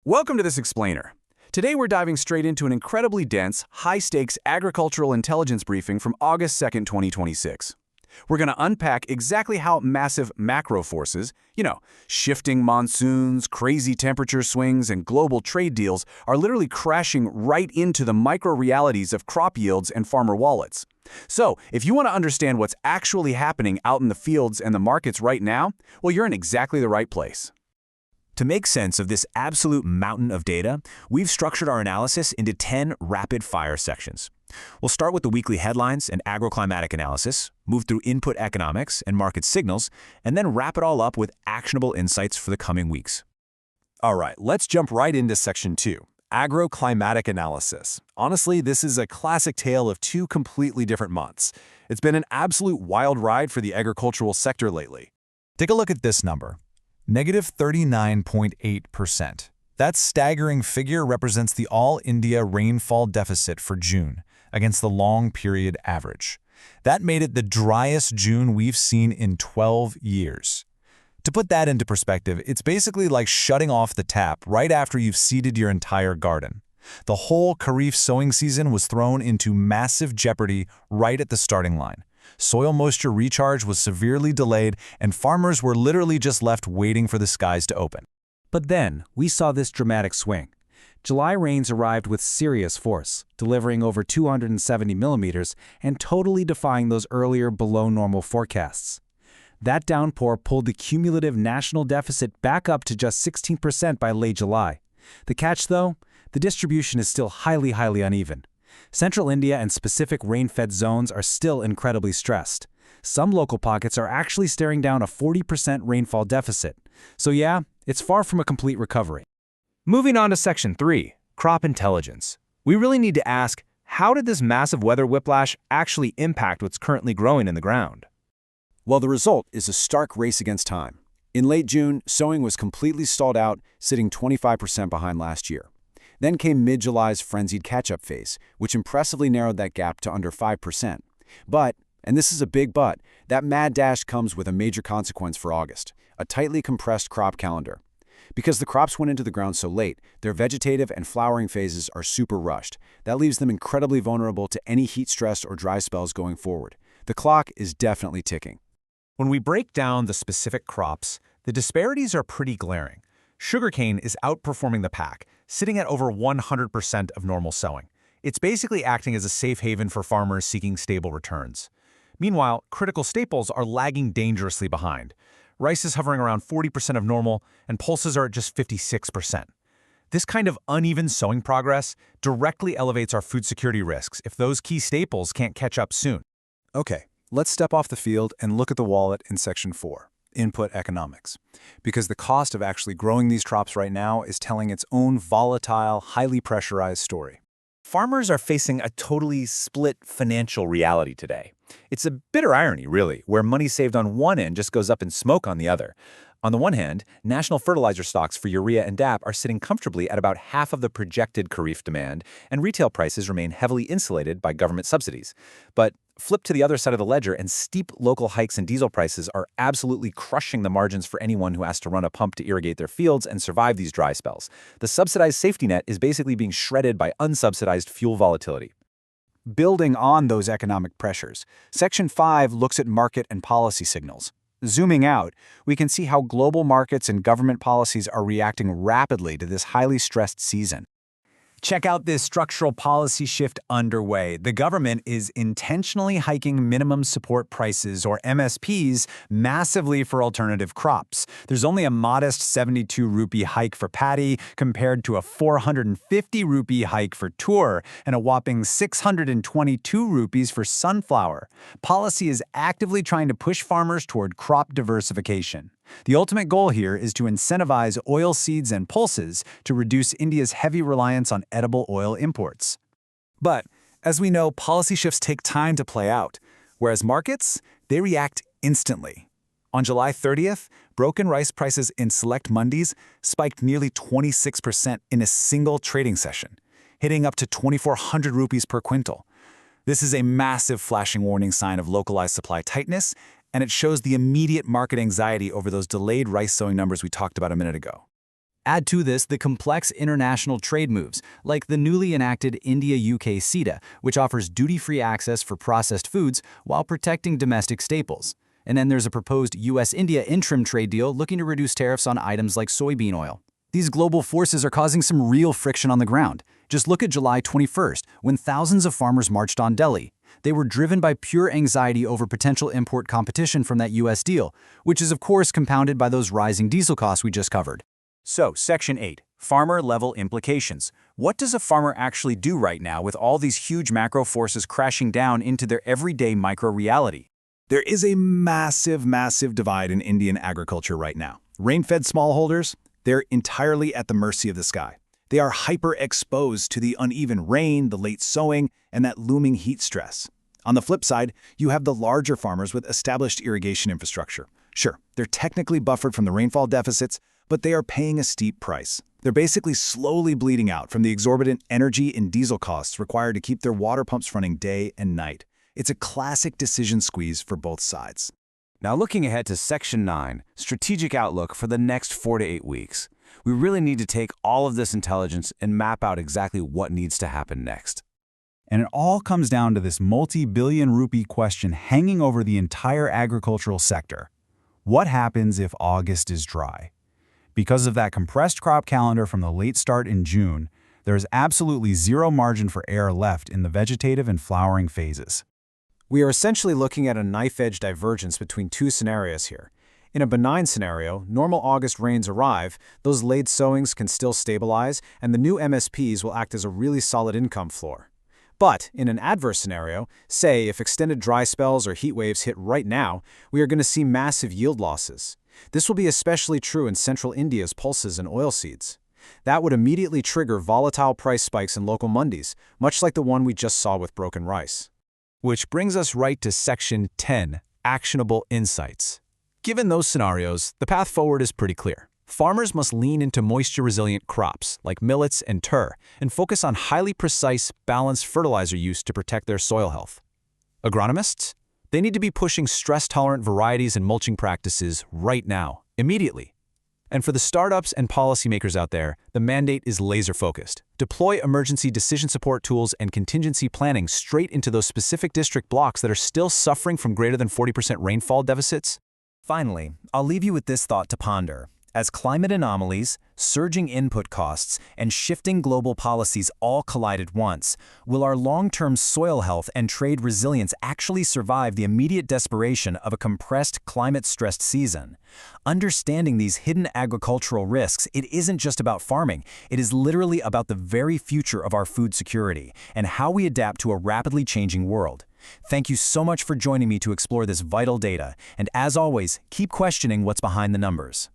Welcome to this explainer. Today we're diving straight into an incredibly dense, high-stakes agricultural intelligence briefing from August 2nd, 2026. We're going to unpack exactly how massive macro forces, shifting monsoons, crazy temperature swings, and global trade deals are literally crashing right into the micro-realities of crop yields and farmer wallets. So, if you want to understand what's actually happening out in the fields and the markets right now, well, you're in exactly the right place. To make sense of this absolute mountain of data, we've structured our analysis into 10 rapid-fire sections. We'll start with the weekly headlines and agroclimatic analysis, move through input economics and market signals, and then wrap it all up with actionable insights for the coming weeks. All right, let's jump right into Section 2, agroclimatic analysis. Honestly, this is a classic tale of two completely different months. It's been an absolute wild ride for the agricultural sector lately. Take a look at this number. Negative 39.8%. That staggering figure represents the all-India rainfall deficit for June against the long-period average. That made it the driest June we've seen in 12 years. To put that into perspective, it's basically like shutting off the tap right after you've seeded your entire garden. The whole kharif sowing season was thrown into massive jeopardy right at the starting line. Soil moisture recharge was severely delayed, and farmers were literally just left waiting for the skies to open. But then, we saw this dramatic swing. July rains arrived with serious force, delivering over 270 millimeters and totally defying those earlier below-normal forecasts. That downpour pulled the cumulative national deficit back up to just 16% by late July. The catch, though? The distribution is still highly uneven. Central India and specific rain-fed zones are still incredibly stressed. Some local pockets are actually staring down a 40% rainfall deficit. So yeah, it's far from a complete recovery. Moving on to Section 3, crop intelligence. We really need to ask, how did this massive weather whiplash actually impact what's currently growing in the ground? Well, the result is a stark race against time. In late June, sowing was completely stalled out, sitting 25% behind last year. Then came mid-July's frenzied catch-up phase, which impressively narrowed that gap to under 5%. But, and this is a big but, that mad dash comes with a major consequence for August, a tightly compressed crop calendar. Because the crops went into the ground so late, their vegetative and flowering phases are super rushed. That leaves them incredibly vulnerable to any heat stress or dry spells going forward. The clock is definitely ticking. When we break down the specific crops, the disparities are pretty glaring. Sugarcane is outperforming the pack, sitting at over 100% of normal sowing. It's basically acting as a safe haven for farmers seeking stable returns. Meanwhile, critical staples are lagging dangerously behind. Rice is hovering around 40% of normal, and pulses are at just 56%. This kind of uneven sowing progress directly elevates our food security risks if those key staples can't catch up soon. Okay, let's step off the field and look at the wallet in Section 4. Input economics, because the cost of actually growing these crops right now is telling its own volatile, highly pressurized story. Farmers are facing a totally split financial reality today. It's a bitter irony, really, where money saved on one end just goes up in smoke on the other. On the one hand, national fertilizer stocks for urea and DAP are sitting comfortably at about half of the projected kharif demand, and retail prices remain heavily insulated by government subsidies. But flip to the other side of the ledger, and steep local hikes in diesel prices are absolutely crushing the margins for anyone who has to run a pump to irrigate their fields and survive these dry spells. The subsidized safety net is basically being shredded by unsubsidized fuel volatility. Building on those economic pressures, Section 5 looks at market and policy signals. Zooming out, we can see how global markets and government policies are reacting rapidly to this highly stressed season. Check out this structural policy shift underway. The government is intentionally hiking minimum support prices, or MSPs, massively for alternative crops. There's only a modest 72 rupee hike for paddy compared to a 450 rupee hike for tur and a whopping 622 rupees for sunflower. Policy is actively trying to push farmers toward crop diversification. The ultimate goal here is to incentivize oilseeds and pulses to reduce India's heavy reliance on edible oil imports. But, as we know, policy shifts take time to play out, whereas markets, they react instantly. On July 30th, broken rice prices in select mandis spiked nearly 26% in a single trading session, hitting up to 2,400 rupees per quintal. This is a massive flashing warning sign of localized supply tightness, and it shows the immediate market anxiety over those delayed rice sowing numbers we talked about a minute ago. Add to this the complex international trade moves, like the newly enacted India-UK CETA, which offers duty-free access for processed foods while protecting domestic staples. And then there's a proposed US-India interim trade deal looking to reduce tariffs on items like soybean oil. These global forces are causing some real friction on the ground. Just look at July 21st, when thousands of farmers marched on Delhi. They were driven by pure anxiety over potential import competition from that US deal, which is of course compounded by those rising diesel costs we just covered. So, Section 8, Farmer-Level Implications. What does a farmer actually do right now with all these huge macro forces crashing down into their everyday micro-reality? There is a massive divide in Indian agriculture right now. Rain-fed smallholders, they're entirely at the mercy of the sky. They are hyper-exposed to the uneven rain, the late sowing, and that looming heat stress. On the flip side, you have the larger farmers with established irrigation infrastructure. Sure, they're technically buffered from the rainfall deficits, but they are paying a steep price. They're basically slowly bleeding out from the exorbitant energy and diesel costs required to keep their water pumps running day and night. It's a classic decision squeeze for both sides. Now looking ahead to Section 9, Strategic Outlook for the next 4 to 8 weeks. We really need to take all of this intelligence and map out exactly what needs to happen next. And it all comes down to this multi-billion rupee question hanging over the entire agricultural sector. What happens if August is dry? Because of that compressed crop calendar from the late start in June, there is absolutely zero margin for error left in the vegetative and flowering phases. We are essentially looking at a knife-edge divergence between two scenarios here. In a benign scenario, normal August rains arrive, those late sowings can still stabilize, and the new MSPs will act as a really solid income floor. But in an adverse scenario, say if extended dry spells or heat waves hit right now, we are going to see massive yield losses. This will be especially true in central India's pulses and oilseeds. That would immediately trigger volatile price spikes in local mandis, much like the one we just saw with broken rice. Which brings us right to Section 10, Actionable Insights. Given those scenarios, the path forward is pretty clear. Farmers must lean into moisture-resilient crops like millets and tur and focus on highly precise, balanced fertilizer use to protect their soil health. Agronomists? They need to be pushing stress-tolerant varieties and mulching practices right now, immediately. And for the startups and policymakers out there, the mandate is laser-focused. Deploy emergency decision support tools and contingency planning straight into those specific district blocks that are still suffering from greater than 40% rainfall deficits. Finally, I'll leave you with this thought to ponder. As climate anomalies, surging input costs, and shifting global policies all collide at once, will our long-term soil health and trade resilience actually survive the immediate desperation of a compressed, climate-stressed season? Understanding these hidden agricultural risks, it isn't just about farming. It is literally about the very future of our food security and how we adapt to a rapidly changing world. Thank you so much for joining me to explore this vital data, and as always, keep questioning what's behind the numbers.